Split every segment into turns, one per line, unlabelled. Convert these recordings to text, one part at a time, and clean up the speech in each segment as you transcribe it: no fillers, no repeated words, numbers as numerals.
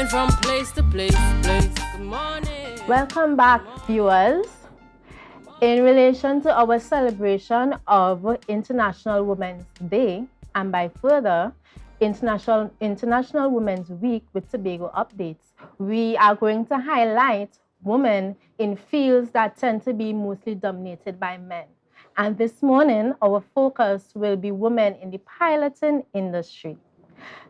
from place to place. Good morning.
Welcome back, viewers. In relation to our celebration of International Women's Day, and by further, International Women's Week with Tobago updates, we are going to highlight women in fields that tend to be mostly dominated by men. And this morning, our focus will be women in the piloting industry.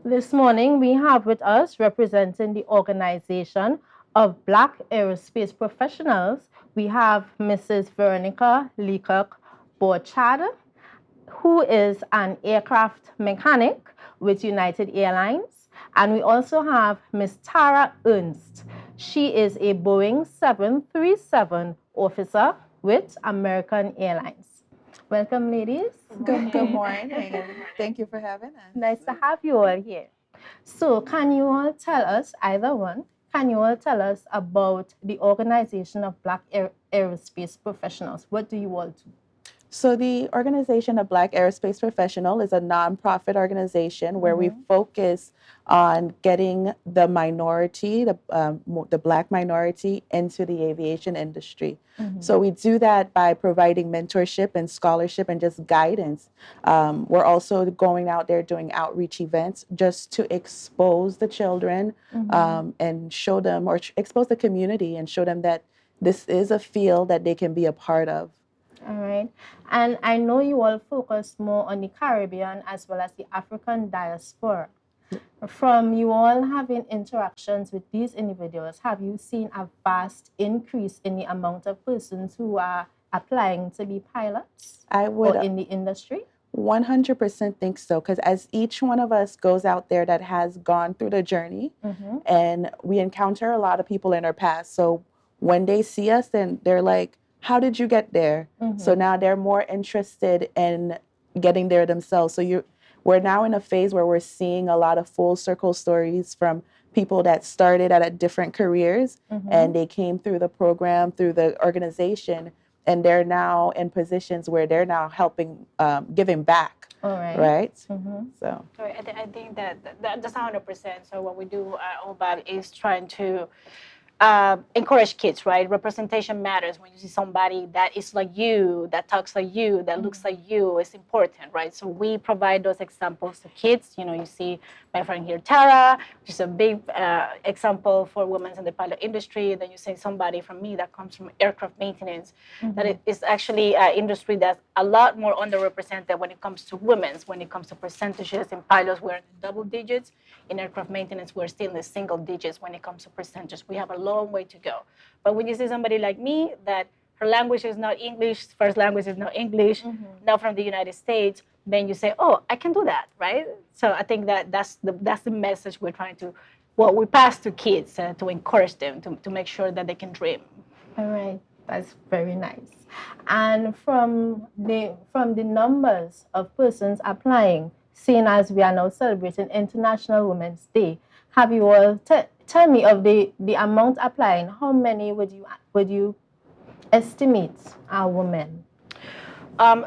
This morning, we have with us, representing the Organization of Black Aerospace Professionals, we have Mrs. Veronica Leacock Borchard, who is an aircraft mechanic with United Airlines. And we also have Ms. Tarah Ernest. She is a Boeing 737 officer with American Airlines. Welcome, ladies.
Good morning, and thank you for having us.
Nice to have you all here. So can you all tell us, either one, can you all tell us about the Organization of Black Aerospace Professionals? What do you all do?
So the Organization of Black Aerospace Professional is a nonprofit organization where we focus on getting the minority, the Black minority, into the aviation industry. So we do that by providing mentorship and scholarship and just guidance. We're also going out there doing outreach events just to expose the children and show them, or expose the community and show them that this is a field that they can be a part of.
All right. And I know you all focus more on the Caribbean as well as the African diaspora. From you all having interactions with these individuals, have you seen a vast increase in the amount of persons who are applying to be pilots or in the industry?
100% think so, because as each one of us goes out there that has gone through the journey, and we encounter a lot of people in our past. So when they see us, then they're like, how did you get there? So now they're more interested in getting there themselves. So we're now in a phase where we're seeing a lot of full circle stories from people that started at different careers and they came through the program, through the organization, and they're now in positions where they're now helping, giving back.
All right.
Right?
So I think that's 100%. So what we do all about is trying to encourage kids, right? Representation matters. When you see somebody that is like you, that talks like you, that looks like you, it's important, right? So we provide those examples to kids. You know, you see my friend here, Tara, which is a big example for women in the pilot industry. Then you see somebody from me that comes from aircraft maintenance. That it is actually an industry that's a lot more underrepresented when it comes to women's, when it comes to percentages. In pilots, we're in the double digits. In aircraft maintenance, we're still in the single digits when it comes to percentages. We have a long way to go. But when you see somebody like me, that her language is not English, first language is not English, not from the United States, then you say, oh, I can do that, right? So I think that's the message we're trying to, we pass to kids to encourage them to make sure that they can dream.
All right, that's very nice. And from the numbers of persons applying, seeing as we are now celebrating International Women's Day, have you all tell me of the amount applying? How many would you estimate are women?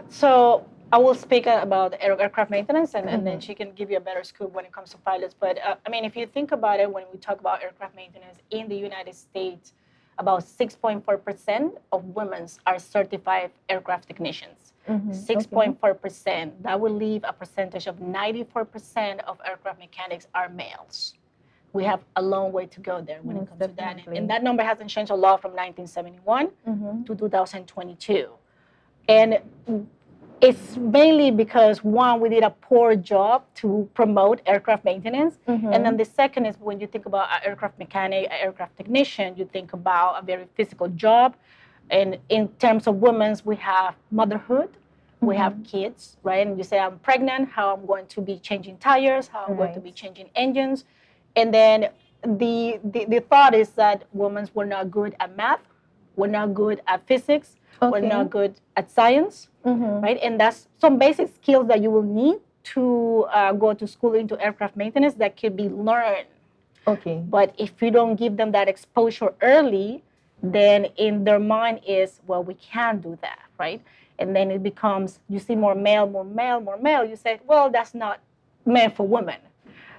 So I will speak about aircraft maintenance, and then she can give you a better scoop when it comes to pilots. But I mean, if you think about it, when we talk about aircraft maintenance in the United States, about 6.4% of women are certified aircraft technicians. 6.4%. That will leave a percentage of 94% of aircraft mechanics are males. We have a long way to go there when it comes to that. And that number hasn't changed a lot from 1971 to 2022. And it's mainly because, one, we did a poor job to promote aircraft maintenance. And then the second is when you think about an aircraft mechanic, an aircraft technician, you think about a very physical job. And in terms of women's, we have motherhood, we have kids, right? And you say, I'm pregnant, how I'm going to be changing tires, how I'm going to be changing engines. And then the thought is that women were not good at math, we're not good at physics, we're not good at science, right? And that's some basic skills that you will need to go to school into aircraft maintenance that can be learned. But if you don't give them that exposure early, then in their mind is, well, we can't do that, right? And then it becomes, you see more male, you say, well, that's not meant for women.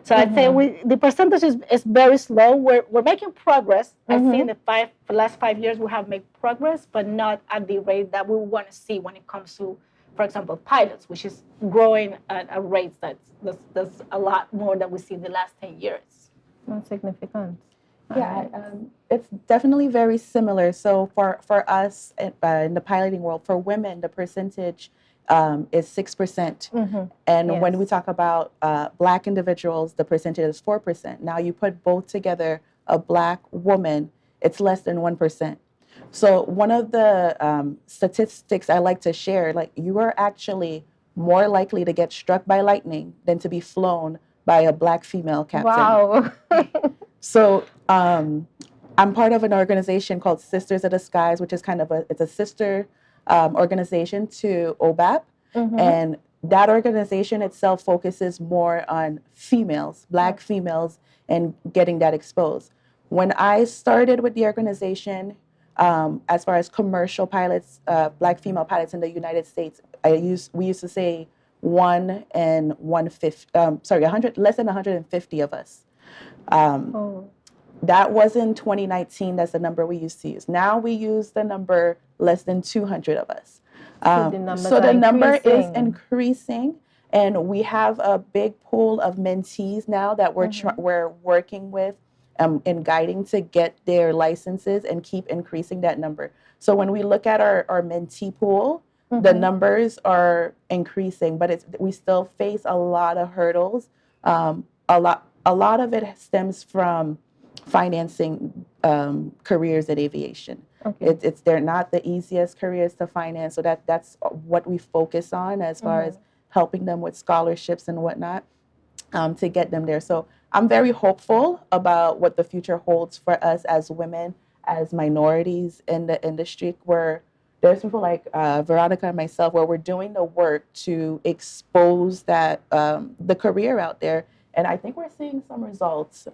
So I'd say the percentage is very slow. We're making progress. I think in the last 5 years we have made progress, but not at the rate that we want to see when it comes to, for example, pilots, which is growing at a rate that's a lot more than we see in the last 10 years.
Not significant.
Yeah, it's definitely very similar. So for us in the piloting world, for women, the percentage is 6%. And when we talk about Black individuals, the percentage is 4%. Now you put both together, a Black woman, it's less than 1%. So one of the statistics I like to share, like you are actually more likely to get struck by lightning than to be flown by a Black female captain.
Wow.
So I'm part of an organization called Sisters of the Skies, which is kind of it's a sister organization to OBAP. And that organization itself focuses more on females, Black females, and getting that exposed. When I started with the organization, as far as commercial pilots, Black female pilots in the United States, we used to say 1 in 150, less than 150 of us. That was in 2019. That's the number we used to use. Now we use the number less than 200 of us. So the number is increasing, and we have a big pool of mentees now that we're working with in guiding to get their licenses and keep increasing that number. So when we look at our mentee pool, the numbers are increasing, but we still face a lot of hurdles. A lot of it stems from financing careers in aviation. They're not the easiest careers to finance, so that's what we focus on as far as helping them with scholarships and whatnot to get them there. So I'm very hopeful about what the future holds for us as women, as minorities in the industry, where there's people like Veronica and myself, where we're doing the work to expose that the career out there, and I think we're seeing some results.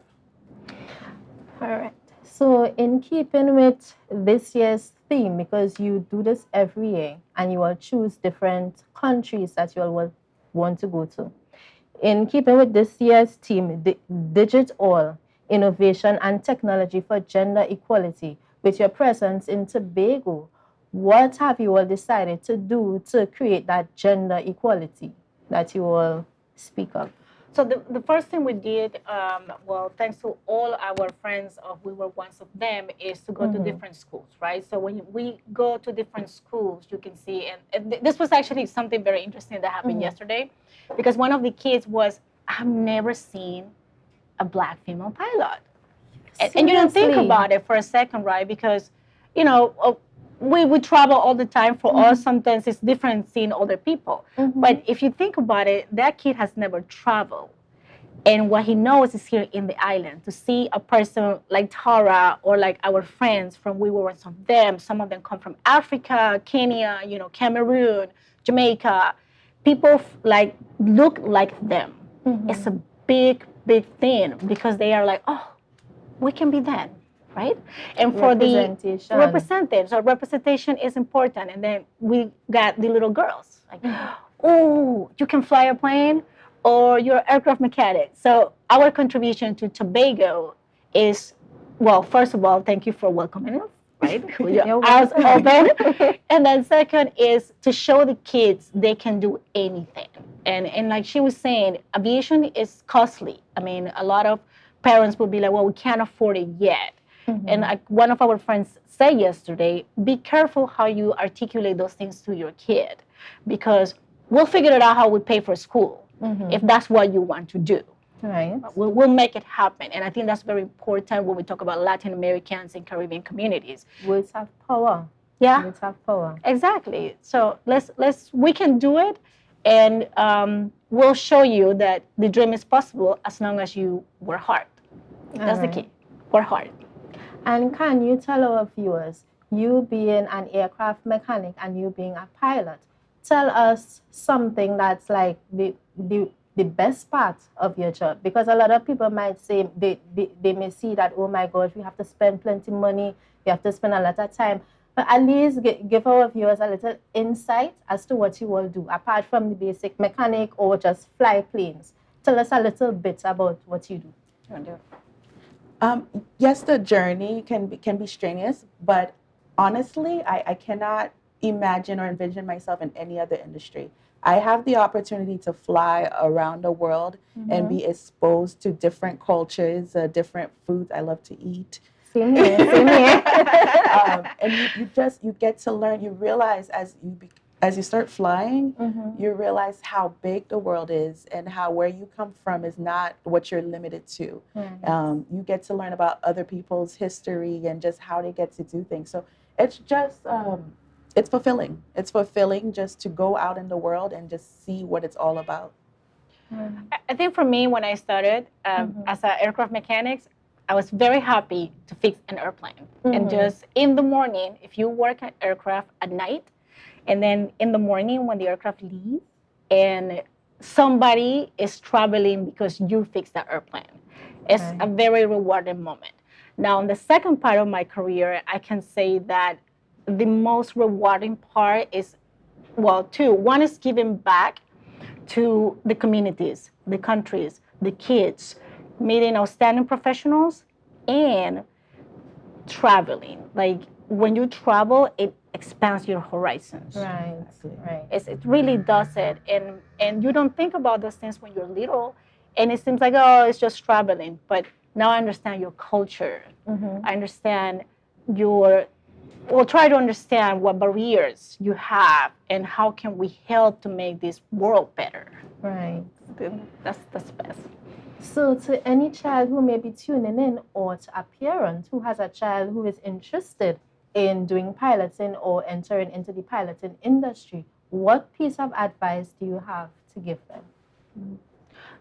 All right. So in keeping with this year's theme, because you do this every year and you will choose different countries that you will want to go to. In keeping with this year's theme, DigitAll, Innovation and Technology for Gender Equality, with your presence in Tobago, what have you all decided to do to create that gender equality that you all speak of?
So the first thing we did, well, thanks to all our friends of We Were Once of Them, is to go to different schools, right? So when we go to different schools, you can see, and this was actually something very interesting that happened yesterday, because one of the kids was, I've never seen a Black female pilot. And you don't think about it for a second, right? Because, you know, we travel all the time. For us, sometimes it's different seeing other people. But if you think about it, that kid has never traveled. And what he knows is here in the island. To see a person like Tarah or like our friends from We Were Once of Them, some of them come from Africa, Kenya, you know, Cameroon, Jamaica. People like look like them. It's a big, big thing because they are like, oh, we can be that. Right? And for the representation. So representation is important. And then we got the little girls. Like, oh, you can fly a plane or you're an aircraft mechanic. So our contribution to Tobago is, well, first of all, thank you for welcoming us, right? Your eyes open. And then second is to show the kids they can do anything. And like she was saying, aviation is costly. I mean, a lot of parents will be like, well, we can't afford it yet. And like one of our friends said yesterday, be careful how you articulate those things to your kid, because we'll figure it out how we pay for school if that's what you want to do.
Right.
We'll make it happen. And I think that's very important when we talk about Latin Americans and Caribbean communities.
Words have power.
Yeah.
Words have power.
Exactly. So we can do it, and we'll show you that the dream is possible as long as you work hard. That's the key. Work hard.
And can you tell our viewers, you being an aircraft mechanic and you being a pilot, tell us something that's like the best part of your job? Because a lot of people might say, they may see that, oh my gosh, we have to spend plenty of money, we have to spend a lot of time. But at least give our viewers a little insight as to what you will do, apart from the basic mechanic or just fly planes. Tell us a little bit about what you do.
Yes, the journey can be strenuous, but honestly, I cannot imagine or envision myself in any other industry. I have the opportunity to fly around the world and be exposed to different cultures, different foods I love to eat.
Same here, same here.
And you get to learn. You realize as you start flying, you realize how big the world is and how where you come from is not what you're limited to. You get to learn about other people's history and just how they get to do things. So it's just it's fulfilling. It's fulfilling just to go out in the world and just see what it's all about.
I think for me, when I started as an aircraft mechanic, I was very happy to fix an airplane. And just in the morning, if you work at aircraft at night, and then in the morning when the aircraft leaves, and somebody is traveling because you fixed the airplane, it's a very rewarding moment. Now, in the second part of my career, I can say that the most rewarding part is, well, two. One is giving back to the communities, the countries, the kids, meeting outstanding professionals, and traveling. Like when you travel, it expands your horizons.
Right.
It really does it, and you don't think about those things when you're little, and it seems like, oh, it's just traveling. But now I understand your culture. I understand try to understand what barriers you have and how can we help to make this world better.
Right.
That's the best.
So to any child who may be tuning in, or to a parent who has a child who is interested in doing piloting or entering into the piloting industry, what piece of advice do you have to give them?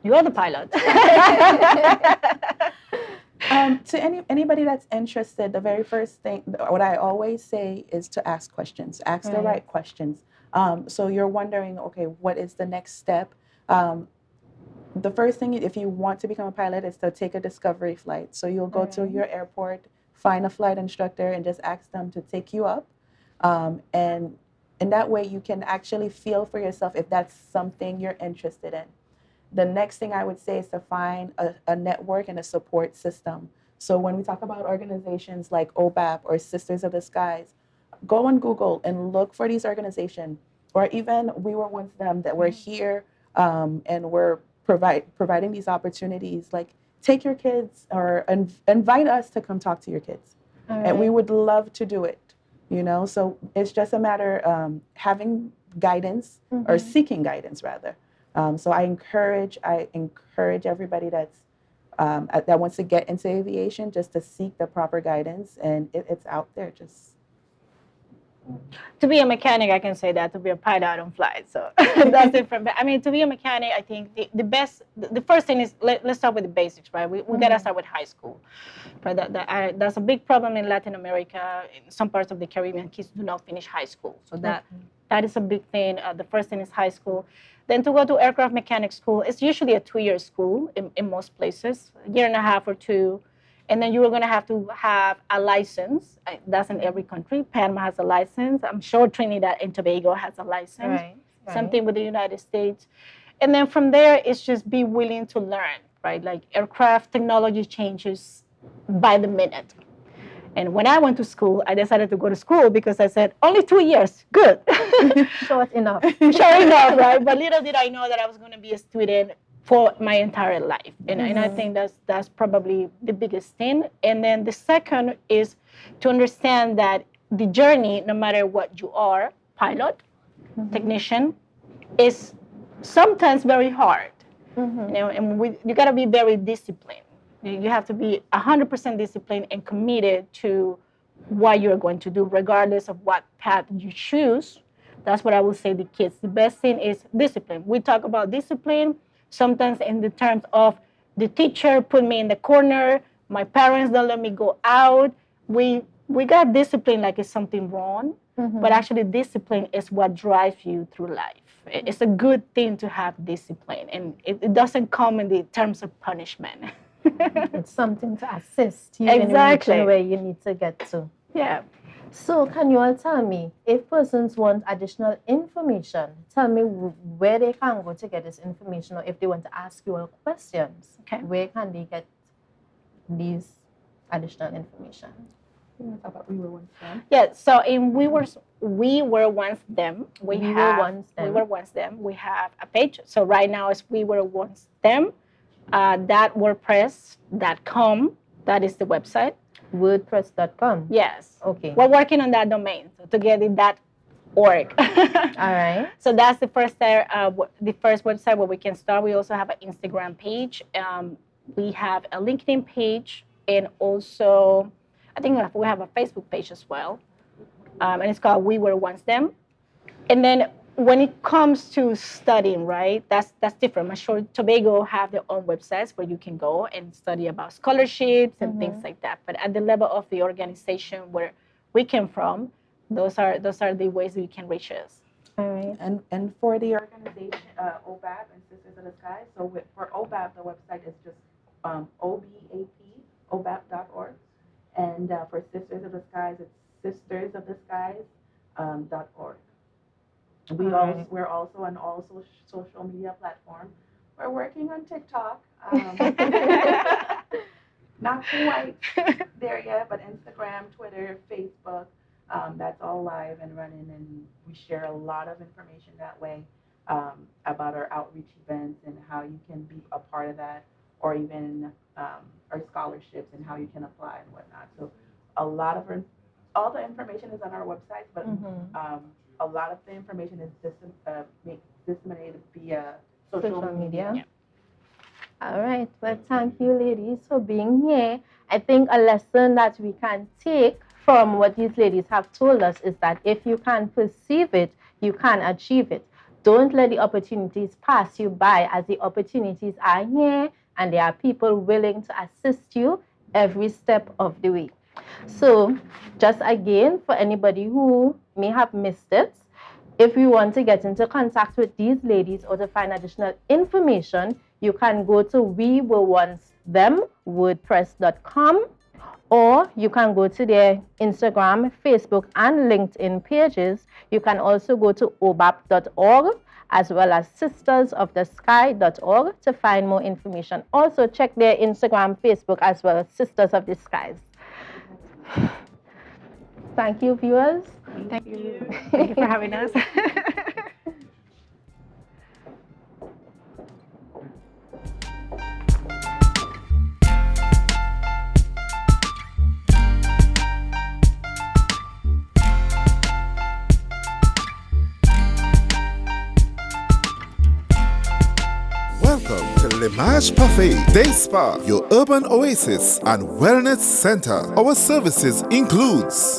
You're the pilot.
To anybody that's interested, the very first thing, what I always say is to ask questions. Ask the right questions. So you're wondering, okay, what is the next step? The first thing, if you want to become a pilot, is to take a discovery flight. So you'll go to your airport, find a flight instructor, and just ask them to take you up. And in that way, you can actually feel for yourself if that's something you're interested in. The next thing I would say is to find a network and a support system. So when we talk about organizations like OBAP or Sisters of the Skies, go on Google and look for these organizations. Or even we were once them that were here and we're providing these opportunities. Like take your kids or invite us to come talk to your kids. And we would love to do it, you know? So it's just a matter of having guidance or seeking guidance rather. So I encourage everybody that's that wants to get into aviation just to seek the proper guidance, and it's out there. Just
to be a mechanic, I can say that. To be a pilot, I don't fly, so that's different. But I mean, to be a mechanic, I think the first thing is let's start with the basics, right? We gotta start with high school, right? That's a big problem in Latin America. In some parts of the Caribbean, kids do not finish high school, so that is a big thing. The first thing is high school. Then to go to aircraft mechanic school, it's usually a 2-year school in most places, a year and a half or two. And then you are going to have a license. That's in every country. Panama has a license. I'm sure Trinidad and Tobago has a license. Right. Something with the United States. And then from there, it's just be willing to learn, right? Like aircraft technology changes by the minute. And when I went to school, I decided to go to school because I said, only 2 years, good.
Short enough.
Short enough, right? But little did I know that I was going to be a student for my entire life. And I think that's probably the biggest thing. And then the second is to understand that the journey, no matter what you are, pilot, technician, is sometimes very hard. You know, and you got to be very disciplined. You have to be 100% disciplined and committed to what you're going to do, regardless of what path you choose. That's what I would say to the kids. The best thing is discipline. We talk about discipline sometimes in the terms of the teacher put me in the corner, my parents don't let me go out. We got discipline like it's something wrong, but actually discipline is what drives you through life. It's a good thing to have discipline, and it doesn't come in the terms of punishment.
It's something to assist you in reaching where you need to get to.
Yeah.
So can you all tell me, if persons want additional information, tell me where they can go to get this information, or if they want to ask you all questions,
Okay.
where can they get these additional information?
Yeah, so in we were once them. We
Were Once Them.
We were once them. We have a page. So right now it's we were once them. That WordPress.com. That is the website.
WordPress.com.
Yes.
Okay.
We're working on that domain so to get it .org.
All right.
So that's the first website where we can start. We also have an Instagram page. We have a LinkedIn page, and also I think we have a Facebook page as well. And it's called We Were Once Them. And then when it comes to studying, right, that's different. I'm sure Tobago have their own websites where you can go and study about scholarships and things like that. But at the level of the organization where we came from, those are the ways we can reach us.
All right.
And for the organization, OBAP and Sisters of the Sky, so for OBAP, the website is just obap.org. And for Sisters of the Skies, it's sistersoftheskies.org. We're also on all social media platforms. We're working on TikTok. Not quite there yet, but Instagram, Twitter, Facebook, that's all live and running, and we share a lot of information that way about our outreach events and how you can be a part of that, or even our scholarships and how you can apply and whatnot. So all the information is on our website, but a lot of the information is disseminated via social media.
Yeah.
All right. Well, thank you, ladies, for being here. I think a lesson that we can take from what these ladies have told us is that if you can perceive it, you can achieve it. Don't let the opportunities pass you by, as the opportunities are here and there are people willing to assist you every step of the way. So just again, for anybody who may have missed it, if you want to get into contact with these ladies or to find additional information, you can go to We Were Once Them, WordPress.com, or you can go to their Instagram, Facebook, and LinkedIn pages. You can also go to obap.org as well as sistersofthesky.org to find more information. Also check their Instagram, Facebook, as well as Sisters of the Skies. Thank you, viewers.
Thank you. Thank you for having us.
Welcome to Limache Parfait Day Spa, your urban oasis and wellness center. Our services includes